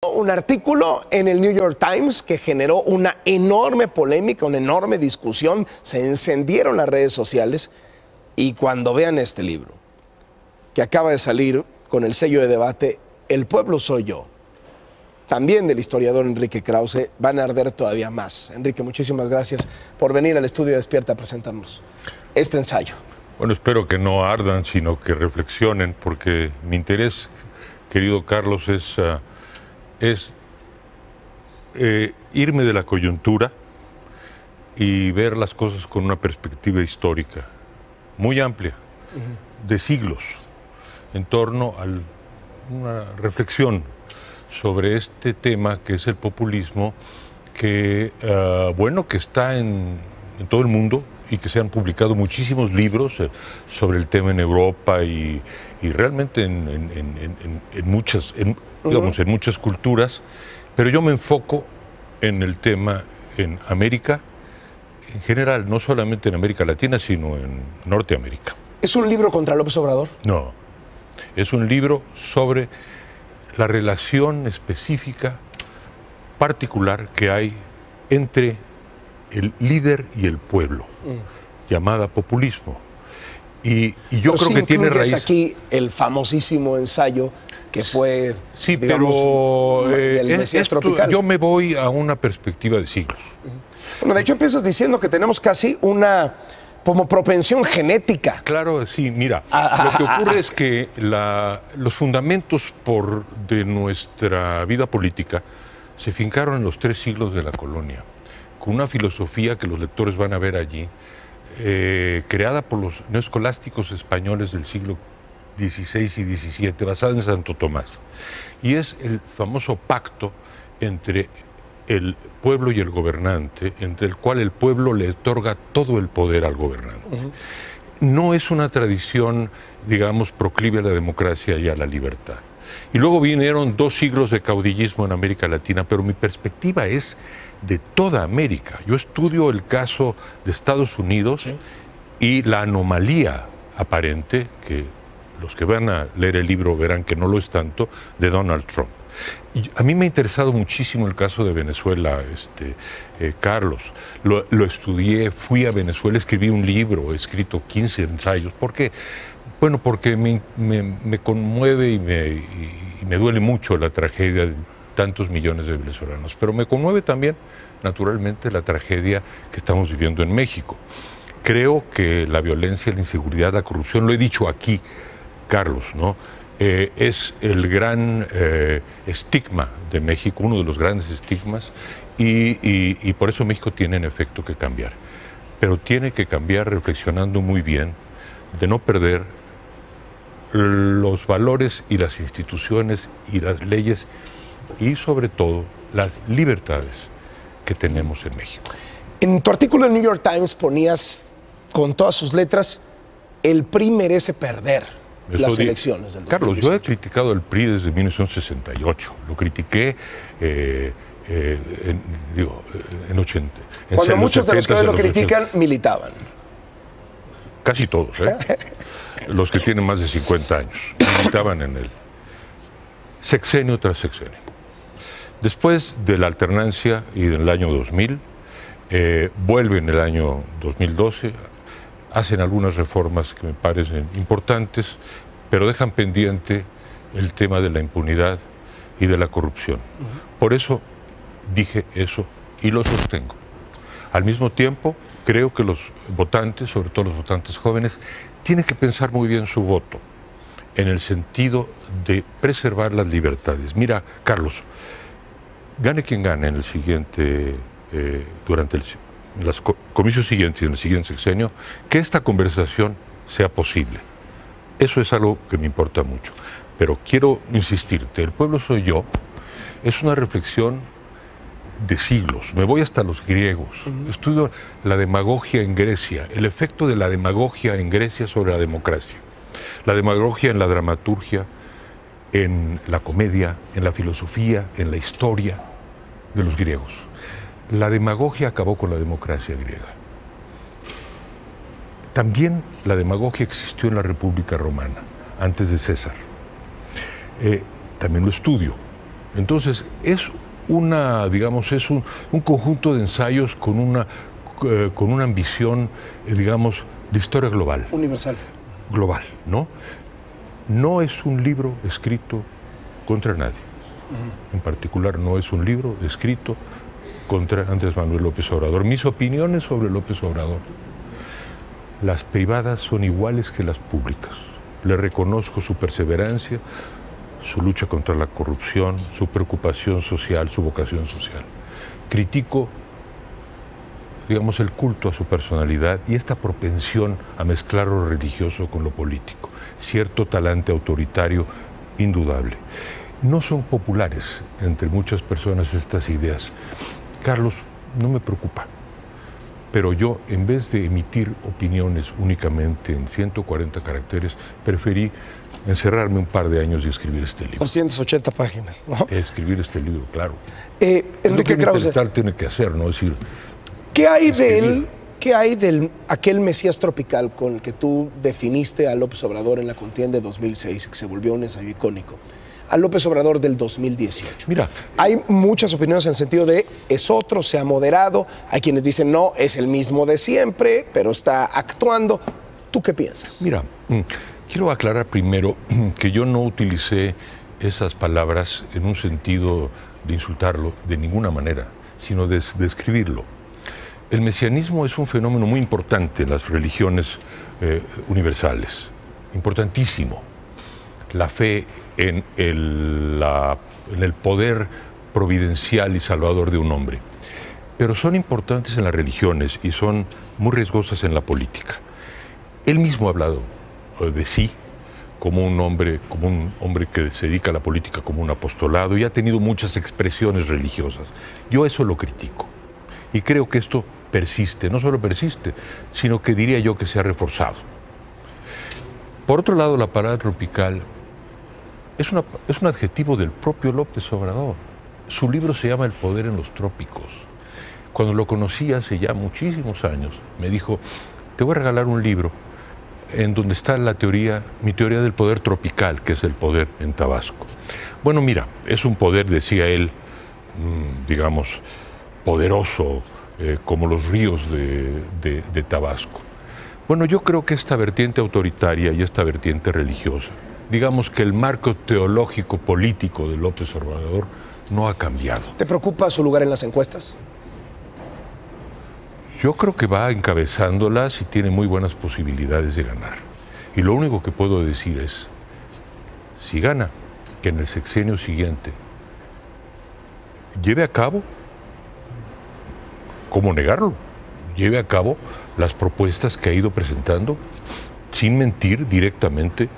Un artículo en el New York Times que generó una enorme polémica, una enorme discusión. Se encendieron las redes sociales y cuando vean este libro, que acaba de salir con el sello de debate El pueblo soy yo, también del historiador Enrique Krause, van a arder todavía más. Enrique, muchísimas gracias por venir al estudio de Despierta a presentarnos este ensayo. Bueno, espero que no ardan, sino que reflexionen, porque mi interés, querido Carlos, es irme de la coyuntura y ver las cosas con una perspectiva histórica muy amplia, de siglos, en torno a una reflexión sobre este tema que es el populismo, que, que está en todo el mundo y que se han publicado muchísimos libros sobre el tema en Europa y realmente en muchas culturas, pero yo me enfoco en el tema en América, en general, no solamente en América Latina, sino en Norteamérica. ¿Es un libro contra López Obrador? No, es un libro sobre la relación específica, particular que hay entre el líder y el pueblo, llamada populismo. Y yo creo que tiene raíz. Aquí el famosísimo ensayo que fue, sí, digamos, pero el Mesías tropical. Yo me voy a una perspectiva de siglos. Bueno, de hecho empiezas diciendo que tenemos casi una como propensión genética. Claro, sí, mira, lo que ocurre es que los fundamentos de nuestra vida política se fincaron en los 3 siglos de la colonia, con una filosofía que los lectores van a ver allí, creada por los neoescolásticos españoles del siglo XVI y XVII, basada en Santo Tomás. Y es el famoso pacto entre el pueblo y el gobernante, entre el cual el pueblo le otorga todo el poder al gobernante. No es una tradición, digamos, proclive a la democracia y a la libertad. Y luego vinieron 2 siglos de caudillismo en América Latina, pero mi perspectiva es de toda América. Yo estudio el caso de Estados Unidos, ¿sí?, y la anomalía aparente, que los que van a leer el libro verán que no lo es tanto, de Donald Trump. Y a mí me ha interesado muchísimo el caso de Venezuela, Carlos. Lo estudié, fui a Venezuela, escribí un libro, he escrito 15 ensayos. ¿Por qué? Bueno, porque me conmueve y me duele mucho la tragedia de tantos millones de venezolanos, pero me conmueve también, naturalmente, la tragedia que estamos viviendo en México. Creo que la violencia, la inseguridad, la corrupción, lo he dicho aquí, Carlos, ¿no?, es el gran estigma de México, uno de los grandes estigmas, y por eso México tiene en efecto que cambiar. Pero tiene que cambiar reflexionando muy bien, de no perder los valores y las instituciones y las leyes y sobre todo las libertades que tenemos en México. En tu artículo en New York Times ponías con todas sus letras: el PRI merece perder las elecciones del 2018. Carlos, yo he criticado al PRI desde 1968, lo critiqué en 80. Cuando muchos de los que hoy lo critican militaban. Casi todos, los que tienen más de 50 años, militaban en el sexenio tras sexenio. Después de la alternancia y del año 2000, vuelven el año 2012, hacen algunas reformas que me parecen importantes, pero dejan pendiente el tema de la impunidad y de la corrupción. Por eso dije eso y lo sostengo. Al mismo tiempo, creo que los votantes, sobre todo los votantes jóvenes, tienen que pensar muy bien su voto en el sentido de preservar las libertades. Mira, Carlos, gane quien gane en el siguiente, durante los comicios siguientes y en el siguiente sexenio, que esta conversación sea posible. Eso es algo que me importa mucho. Pero quiero insistirte, el pueblo soy yo, es una reflexión de siglos. Me voy hasta los griegos. Estudio la demagogia en Grecia, el efecto de la demagogia en Grecia sobre la democracia. La demagogia en la dramaturgia, en la comedia, en la filosofía, en la historia de los griegos. La demagogia acabó con la democracia griega. También la demagogia existió en la República Romana, antes de César. También lo estudio. Entonces, es una, digamos, es un conjunto de ensayos con una ambición, digamos, de historia global. Universal. Global, ¿no? No es un libro escrito contra nadie. En particular, no es un libro escrito contra Andrés Manuel López Obrador. Mis opiniones sobre López Obrador, las privadas son iguales que las públicas. Le reconozco su perseverancia, su lucha contra la corrupción, su preocupación social, su vocación social. Critico, digamos, el culto a su personalidad y esta propensión a mezclar lo religioso con lo político. Cierto talante autoritario indudable. No son populares entre muchas personas estas ideas. Carlos, no me preocupa. Pero yo, en vez de emitir opiniones únicamente en 140 caracteres, preferí encerrarme un par de años y escribir este libro. 280 páginas, ¿no? Escribir este libro, claro. Enrique Krause, tiene que hacer, ¿no? Es decir, ¿qué hay de él? ¿Qué hay de aquel Mesías tropical con el que tú definiste a López Obrador en la contienda de 2006, que se volvió un ensayo icónico? A López Obrador del 2018. Mira, hay muchas opiniones en el sentido de es otro, se ha moderado. Hay quienes dicen no, es el mismo de siempre, pero está actuando. ¿Tú qué piensas? Mira, quiero aclarar primero que yo no utilicé esas palabras en un sentido de insultarlo de ninguna manera, sino de describirlo. El mesianismo es un fenómeno muy importante en las religiones universales, importantísimo. La fe en el poder providencial y salvador de un hombre. Pero son importantes en las religiones y son muy riesgosas en la política. Él mismo ha hablado de sí como un hombre que se dedica a la política como un apostolado y ha tenido muchas expresiones religiosas. Yo eso lo critico y creo que esto persiste, no solo persiste, sino que diría yo que se ha reforzado. Por otro lado, la palabra tropical es un adjetivo del propio López Obrador. Su libro se llama El poder en los trópicos. Cuando lo conocí hace ya muchísimos años, me dijo, te voy a regalar un libro en donde está mi teoría del poder tropical, que es el poder en Tabasco. Bueno, mira, es un poder, decía él, digamos, poderoso, como los ríos de Tabasco. Bueno, yo creo que esta vertiente autoritaria y esta vertiente religiosa, digamos que el marco teológico político de López Obrador no ha cambiado. ¿Te preocupa su lugar en las encuestas? Yo creo que va encabezándolas y tiene muy buenas posibilidades de ganar. Y lo único que puedo decir es, si gana, que en el sexenio siguiente lleve a cabo, ¿cómo negarlo? Lleve a cabo las propuestas que ha ido presentando sin mentir directamente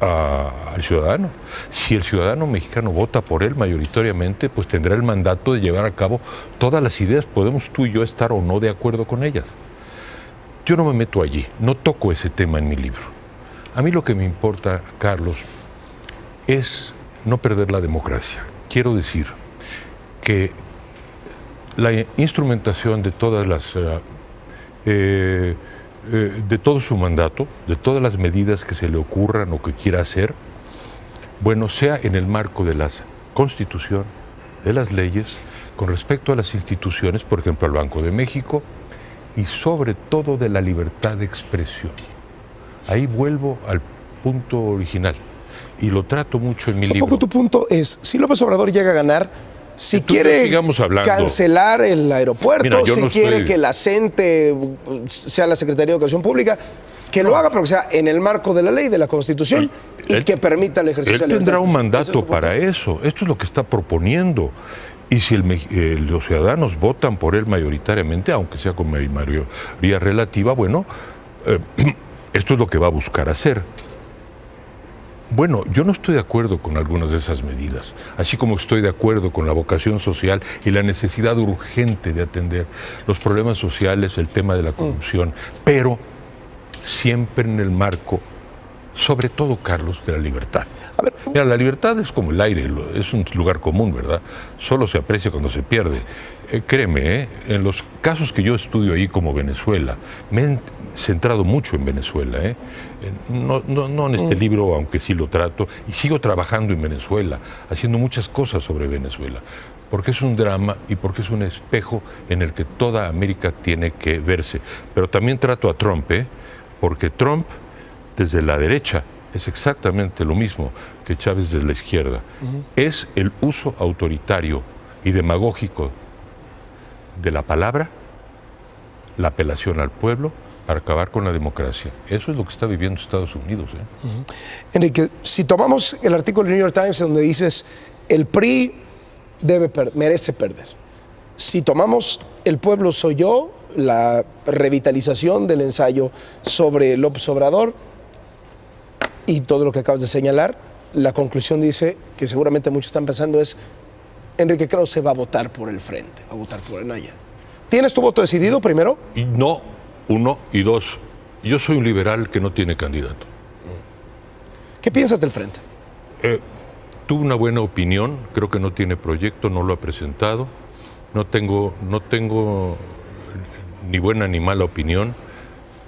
al ciudadano. Si el ciudadano mexicano vota por él mayoritariamente, pues tendrá el mandato de llevar a cabo todas las ideas. Podemos tú y yo estar o no de acuerdo con ellas. Yo no me meto allí, no toco ese tema en mi libro. A mí lo que me importa, Carlos, es no perder la democracia. Quiero decir que la instrumentación de todas las de todo su mandato, de todas las medidas que se le ocurran o que quiera hacer, bueno, sea en el marco de la Constitución, de las leyes, con respecto a las instituciones, por ejemplo, al Banco de México, y sobre todo de la libertad de expresión. Ahí vuelvo al punto original, y lo trato mucho en mi libro. Un poco tu punto es, si López Obrador llega a ganar, si quiere cancelar el aeropuerto, mira, si quiere que la CENTE sea la Secretaría de Educación Pública, que lo haga, pero que sea en el marco de la ley, de la Constitución, y que permita el ejercicio de la libertad. Él tendrá un mandato para eso. Esto es lo que está proponiendo. Y si los ciudadanos votan por él mayoritariamente, aunque sea con mayoría relativa, bueno, esto es lo que va a buscar hacer. Bueno, yo no estoy de acuerdo con algunas de esas medidas, así como estoy de acuerdo con la vocación social y la necesidad urgente de atender los problemas sociales, el tema de la corrupción, pero siempre en el marco sobre todo, Carlos, de la libertad. A ver, Mira, la libertad es como el aire, es un lugar común, ¿verdad? Solo se aprecia cuando se pierde. Créeme, en los casos que yo estudio ahí, como Venezuela, me he centrado mucho en Venezuela. No en este libro, aunque sí lo trato, y sigo trabajando en Venezuela, haciendo muchas cosas sobre Venezuela, porque es un drama y porque es un espejo en el que toda América tiene que verse. Pero también trato a Trump, porque Trump, desde la derecha, es exactamente lo mismo que Chávez desde la izquierda. Es el uso autoritario y demagógico de la palabra, la apelación al pueblo para acabar con la democracia. Eso es lo que está viviendo Estados Unidos. Enrique, si tomamos el artículo del New York Times donde dices el PRI merece perder. Si tomamos El pueblo soy yo, la revitalización del ensayo sobre López Obrador y todo lo que acabas de señalar, la conclusión dice que seguramente muchos están pensando es Enrique Krause va a votar por el Frente, va a votar por Anaya. ¿Tienes tu voto decidido primero? Y no, uno, y dos, yo soy un liberal que no tiene candidato. ¿Qué piensas del Frente? Tuve una buena opinión, creo que no tiene proyecto, no lo ha presentado, no tengo ni buena ni mala opinión,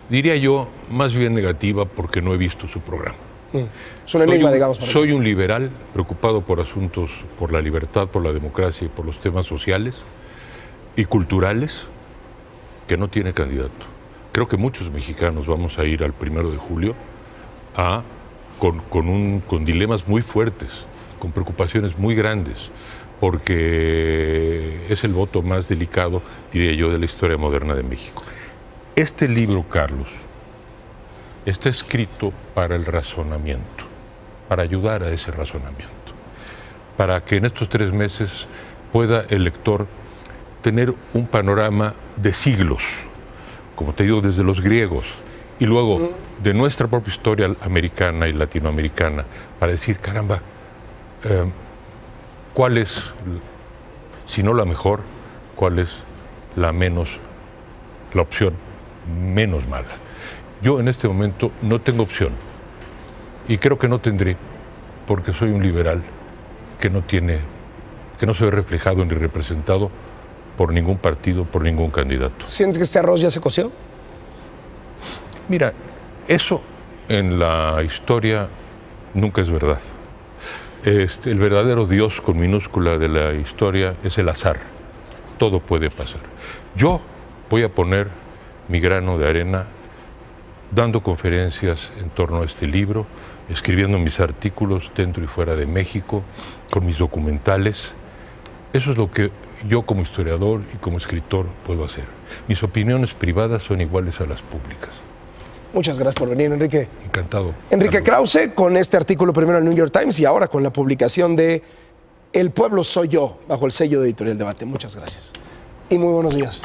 diría yo más bien negativa porque no he visto su programa. Es un enigma, digamos. Soy un liberal preocupado por asuntos, por la libertad, por la democracia y por los temas sociales y culturales que no tiene candidato. Creo que muchos mexicanos vamos a ir al 1 de julio con dilemas muy fuertes, con preocupaciones muy grandes, porque es el voto más delicado, diría yo, de la historia moderna de México. Este libro, Carlos, está escrito para el razonamiento, para ayudar a ese razonamiento, para que en estos 3 meses pueda el lector tener un panorama de siglos, como te digo, desde los griegos, y luego de nuestra propia historia americana y latinoamericana, para decir, caramba, ¿cuál es, si no la mejor, cuál es la opción menos mala? Yo en este momento no tengo opción y creo que no tendré porque soy un liberal que no se ve reflejado ni representado por ningún partido, por ningún candidato. ¿Sientes que este arroz ya se coció? Mira, eso en la historia nunca es verdad. El verdadero Dios con minúscula de la historia es el azar. Todo puede pasar. Yo voy a poner mi grano de arena dando conferencias en torno a este libro, escribiendo mis artículos dentro y fuera de México, con mis documentales. Eso es lo que yo como historiador y como escritor puedo hacer. Mis opiniones privadas son iguales a las públicas. Muchas gracias por venir, Enrique. Encantado. Enrique Krause, con este artículo primero en el New York Times y ahora con la publicación de El pueblo soy yo, bajo el sello de Editorial Debate. Muchas gracias. Y muy buenos días.